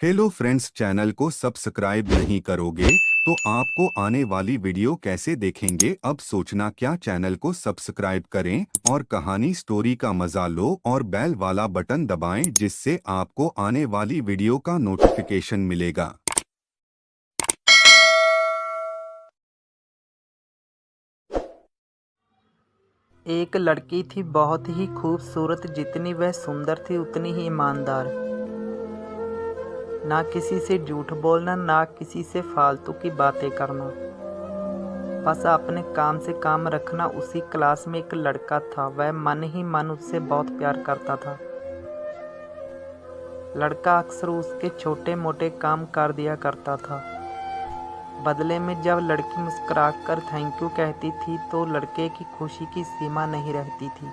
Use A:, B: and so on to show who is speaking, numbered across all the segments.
A: Hello friends, channel को subscribe नहीं करोगे तो आपको आने वाली वीडियो कैसे देखेंगे। अब सोचना क्या, चैनल को सब्सक्राइब करें और कहानी स्टोरी का मजा लो और बेल वाला बटन दबाएं, जिससे आपको आने वाली वीडियो का नोटिफिकेशन मिलेगा।
B: एक लड़की थी बहुत ही खूबसूरत। जितनी वह सुंदर थी उतनी ही ईमानदार। ना किसी से झूठ बोलना, ना किसी से फालतू की बातें करना, बस अपने काम से काम रखना। उसी क्लास में एक लड़का था, वह मन ही मन उससे बहुत प्यार करता था। लड़का अक्सर उसके छोटे मोटे काम कर दिया करता था। बदले में जब लड़की मुस्कुराकर थैंक यू कहती थी तो लड़के की खुशी की सीमा नहीं रहती थी।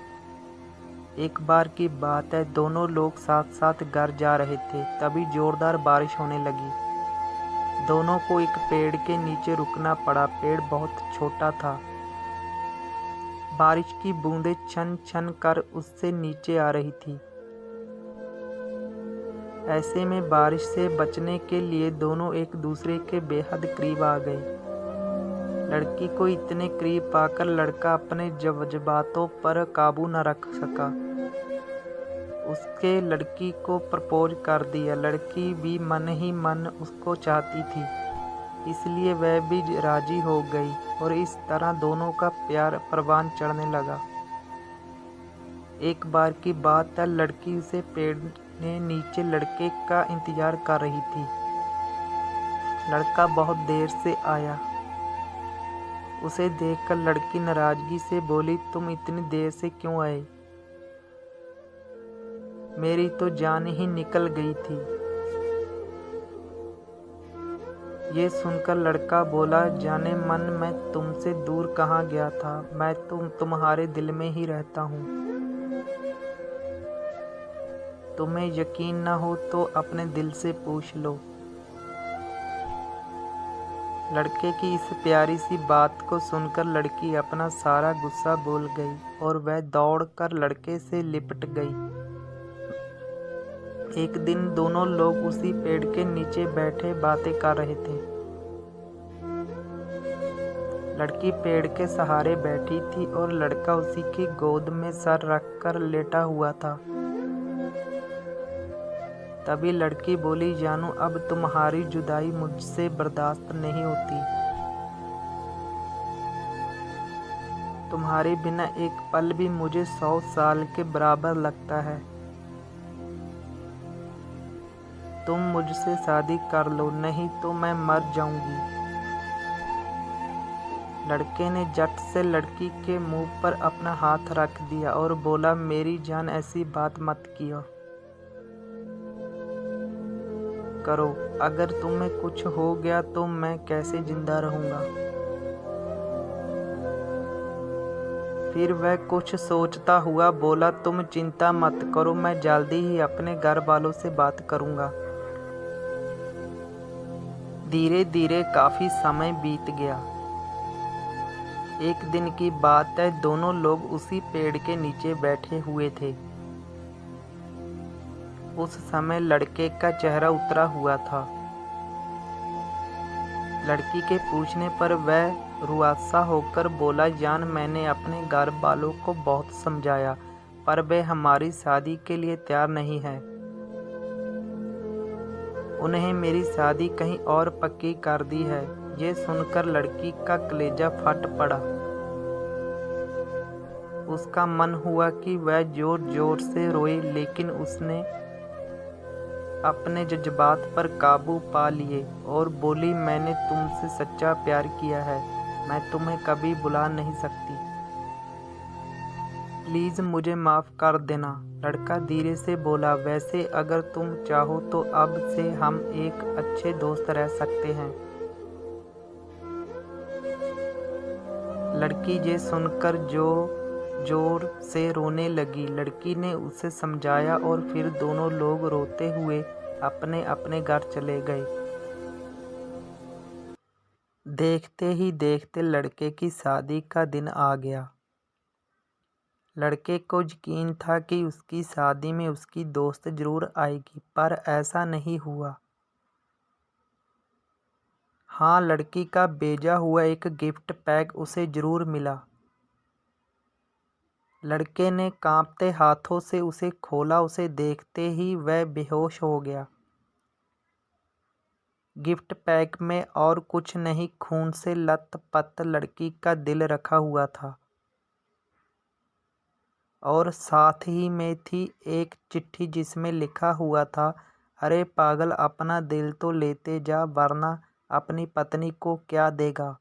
B: एक बार की बात है, दोनों लोग साथ साथ घर जा रहे थे, तभी जोरदार बारिश होने लगी। दोनों को एक पेड़ के नीचे रुकना पड़ा। पेड़ बहुत छोटा था। बारिश की बूंदें छन छन कर उससे नीचे आ रही थी। ऐसे में बारिश से बचने के लिए दोनों एक दूसरे के बेहद करीब आ गए। लड़की को इतने करीब पाकर लड़का अपने जज्बातों पर काबू न रख सका। उसके लड़की को प्रपोज कर दिया। लड़की भी मन ही मन उसको चाहती थी, इसलिए वह भी राजी हो गई और इस तरह दोनों का प्यार परवान चढ़ने लगा। एक बार की बात है, लड़की उसे पेड़ के नीचे लड़के का इंतजार कर रही थी। लड़का बहुत देर से आया। उसे देखकर लड़की नाराजगी से बोली, तुम इतनी देर से क्यों आए? मेरी तो जान ही निकल गई थी। ये सुनकर लड़का बोला, जाने मन मैं तुमसे दूर कहाँ गया था, मैं तुम्हारे दिल में ही रहता हूँ। तुम्हें यकीन न हो तो अपने दिल से पूछ लो। लड़के की इस प्यारी सी बात को सुनकर लड़की अपना सारा गुस्सा भूल गई और वह दौड़कर लड़के से लिपट गई। एक दिन दोनों लोग उसी पेड़ के नीचे बैठे बातें कर रहे थे। लड़की पेड़ के सहारे बैठी थी और लड़का उसी की गोद में सर रखकर लेटा हुआ था। तभी लड़की बोली, जानू अब तुम्हारी जुदाई मुझसे बर्दाश्त नहीं होती। तुम्हारे बिना एक पल भी मुझे 100 साल के बराबर लगता है। तुम मुझसे शादी कर लो, नहीं तो मैं मर जाऊंगी। लड़के ने झट से लड़की के मुंह पर अपना हाथ रख दिया और बोला, मेरी जान ऐसी बात मत किया करो। अगर तुम्हें कुछ हो गया तो मैं कैसे जिंदा रहूंगा? फिर वह कुछ सोचता हुआ बोला, तुम चिंता मत करो, मैं जल्दी ही अपने घर वालों से बात करूंगा। धीरे धीरे काफी समय बीत गया। एक दिन की बात है, दोनों लोग उसी पेड़ के नीचे बैठे हुए थे। उस समय लड़के का चेहरा उतरा हुआ था। लड़की के पूछने पर वह रुआसा होकर बोला, जान मैंने अपने घर वालों को बहुत समझाया, पर वे हमारी शादी के लिए तैयार नहीं है। उन्हें मेरी शादी कहीं और पक्की कर दी है। ये सुनकर लड़की का कलेजा फट पड़ा। उसका मन हुआ कि वह जोर जोर से रोए, लेकिन उसने अपने जज्बात पर काबू पा लिए और बोली, मैंने तुमसे सच्चा प्यार किया है, मैं तुम्हें कभी भुला नहीं सकती। प्लीज़ मुझे माफ़ कर देना। लड़का धीरे से बोला, वैसे अगर तुम चाहो तो अब से हम एक अच्छे दोस्त रह सकते हैं। लड़की ये सुनकर जोर से रोने लगी। लड़की ने उसे समझाया और फिर दोनों लोग रोते हुए अपने अपने घर चले गए। देखते ही देखते लड़के की शादी का दिन आ गया। लड़के को यकीन था कि उसकी शादी में उसकी दोस्त जरूर आएगी, पर ऐसा नहीं हुआ। हाँ, लड़की का भेजा हुआ एक गिफ्ट पैक उसे जरूर मिला। लड़के ने कांपते हाथों से उसे खोला। उसे देखते ही वह बेहोश हो गया। गिफ्ट पैक में और कुछ नहीं, खून से लथपथ लड़की का दिल रखा हुआ था और साथ ही में थी एक चिट्ठी जिसमें लिखा हुआ था, अरे पागल, अपना दिल तो लेते जा, वरना अपनी पत्नी को क्या देगा।